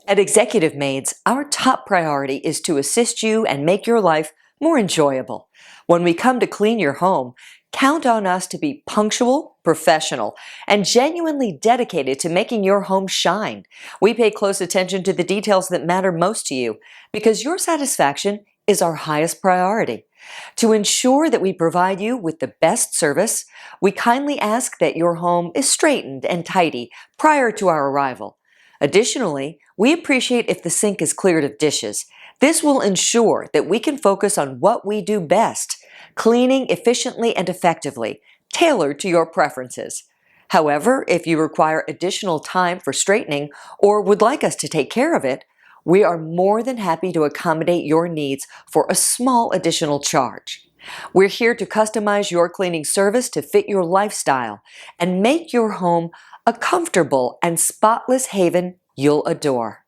At Executive Maids, our top priority is to assist you and make your life more enjoyable. When we come to clean your home, count on us to be punctual, professional, and genuinely dedicated to making your home shine. We pay close attention to the details that matter most to you because your satisfaction is our highest priority. To ensure that we provide you with the best service, we kindly ask that your home is straightened and tidy prior to our arrival. Additionally, we appreciate if the sink is cleared of dishes. This will ensure that we can focus on what we do best, cleaning efficiently and effectively, tailored to your preferences. However, if you require additional time for straightening or would like us to take care of it, we are more than happy to accommodate your needs for a small additional charge. We're here to customize your cleaning service to fit your lifestyle and make your home a comfortable and spotless haven you'll adore.